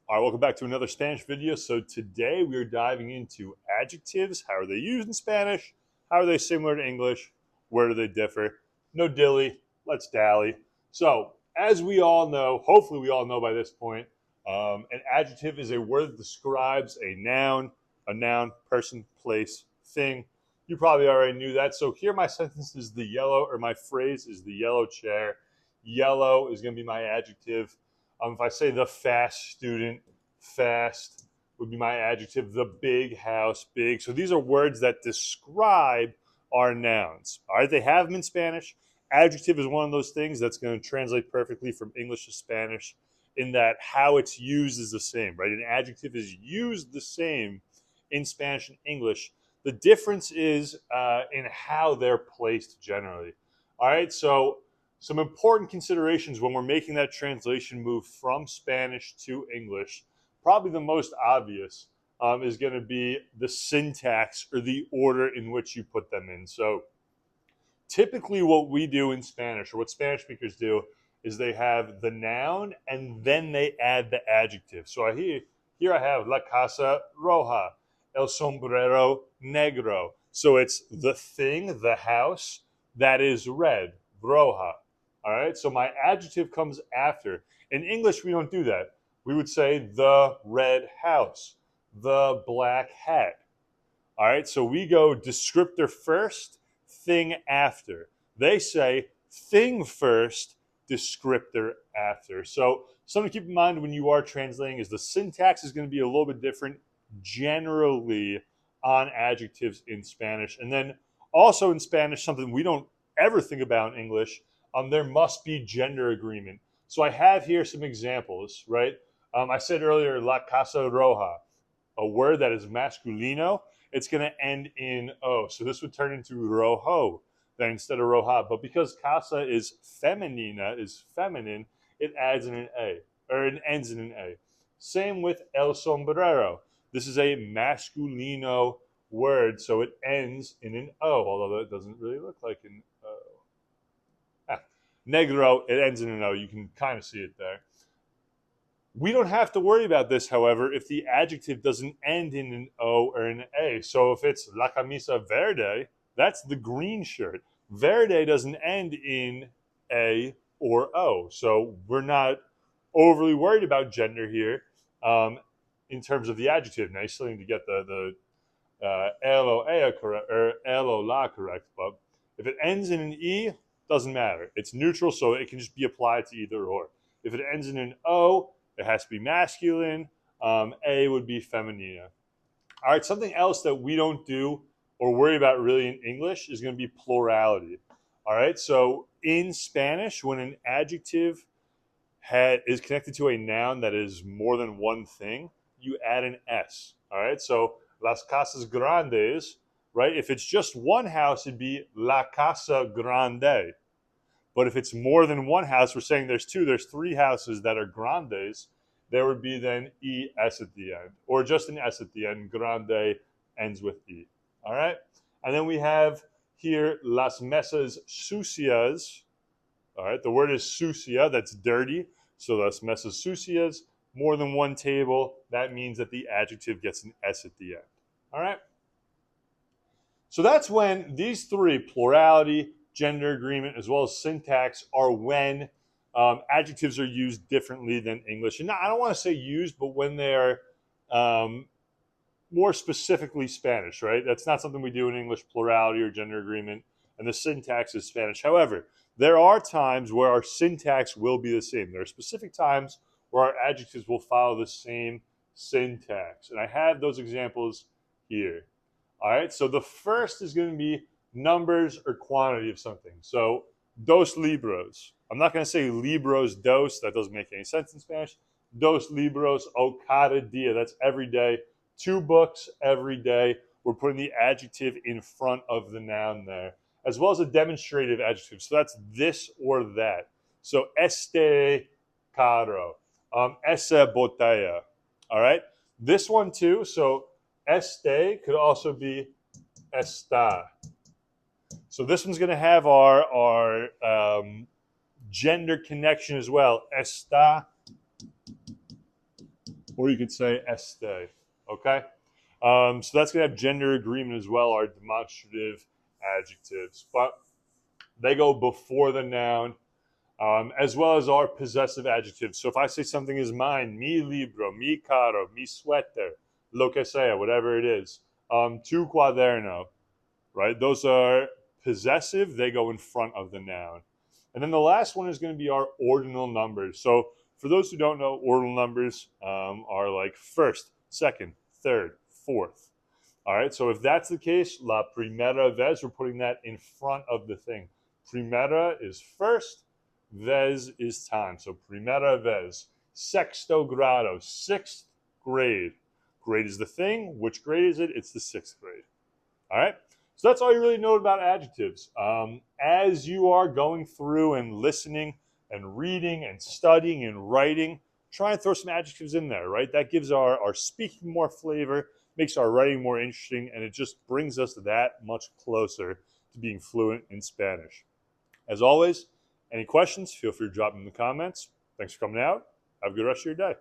All right, welcome back to another Spanish video. So today we are diving into adjectives. How are they used in Spanish? How are they similar to English? Where do they differ? No dilly, let's dally. So as we all know, hopefully we all know by this point, an adjective is a word that describes a noun, person, place, thing. You probably already knew that. So here my sentence is the yellow, or my phrase is the yellow chair. Yellow is going to be my adjective. If I say the fast student, fast would be my adjective. The big house, big. So these are words that describe our nouns. All right, they have them in Spanish. Adjective is one of those things that's going to translate perfectly from English to Spanish in that how it's used is the same, right? An adjective is used the same in Spanish and English. The difference is in how they're placed generally. All right, so some important considerations when we're making that translation move from Spanish to English. Probably the most obvious is going to be the syntax or the order in which you put them in. So typically what we do in Spanish, or what Spanish speakers do, is they have the noun and then they add the adjective. So here I have la casa roja, el sombrero negro. So it's the thing, the house, that is red, roja. All right, so my adjective comes after. In English, we don't do that. We would say the red house, the black hat. All right, so we go descriptor first, thing after. They say thing first, descriptor after. So something to keep in mind when you are translating is the syntax is going to be a little bit different generally on adjectives in Spanish. And then also in Spanish, something we don't ever think about in English, there must be gender agreement. So I have here some examples, right? I said earlier, la casa roja, a word that is masculino, it's going to end in O. So this would turn into rojo then instead of roja. But because casa is femenina, is feminine, it adds in an A, or it ends in an A. Same with el sombrero. This is a masculino word, so it ends in an O, although that doesn't really look like an O. Negro, it ends in an O. You can kind of see it there. We don't have to worry about this, however, if the adjective doesn't end in an O or an A. So if it's la camisa verde, that's the green shirt. Verde doesn't end in A or O. So we're not overly worried about gender here in terms of the adjective. Now you still need to get the el o ea correct, or el o la correct, but if it ends in an E, doesn't matter. It's neutral, so it can just be applied to either or. If it ends in an O, it has to be masculine. A would be femenina. All right, something else that we don't do or worry about really in English is going to be plurality. All right, so in Spanish, when an adjective is connected to a noun that is more than one thing, you add an S. All right, so las casas grandes, right? If it's just one house, it'd be la casa grande. But if it's more than one house, we're saying there's three houses that are grandes, there would be then ES at the end, or just an S at the end. Grande ends with E. All right? And then we have here las mesas sucias. All right, the word is sucia, that's dirty. So las mesas sucias, more than one table, that means that the adjective gets an S at the end. All right? So that's when these three, plurality, gender agreement, as well as syntax, are when adjectives are used differently than English. And I don't want to say used, but when they're more specifically Spanish, right? That's not something we do in English, plurality or gender agreement, and the syntax is Spanish. However, there are times where our syntax will be the same. There are specific times where our adjectives will follow the same syntax. And I have those examples here. All right, so the first is going to be numbers or quantity of something. So, dos libros. I'm not going to say libros dos. That doesn't make any sense in Spanish. Dos libros o cada dia. That's every day. 2 books every day. We're putting the adjective in front of the noun there, as well as a demonstrative adjective. So that's this or that. So, este carro. Esa botella. All right. This one too. So, este could also be está. So this one's going to have our gender connection as well. Está or you could say este. Okay? So that's going to have gender agreement as well, our demonstrative adjectives. But they go before the noun, as well as our possessive adjectives. So if I say something is mine, mi libro, mi caro, mi suéter, lo que sea, whatever it is, tu cuaderno, right? Those are possessive. They go in front of the noun. And then the last one is going to be our ordinal numbers. So for those who don't know, ordinal numbers are like first, second, third, fourth. All right, so if that's the case, la primera vez, we're putting that in front of the thing. Primera is first, vez is time. So primera vez, sexto grado, sixth grade. Grade is the thing. Which grade is it? It's the sixth grade. All right, so that's all you really know about adjectives. As you are going through and listening and reading and studying and writing, try and throw some adjectives in there, right? That gives our speaking more flavor, makes our writing more interesting, and it just brings us that much closer to being fluent in Spanish. As always, any questions, feel free to drop them in the comments. Thanks for coming out. Have a good rest of your day.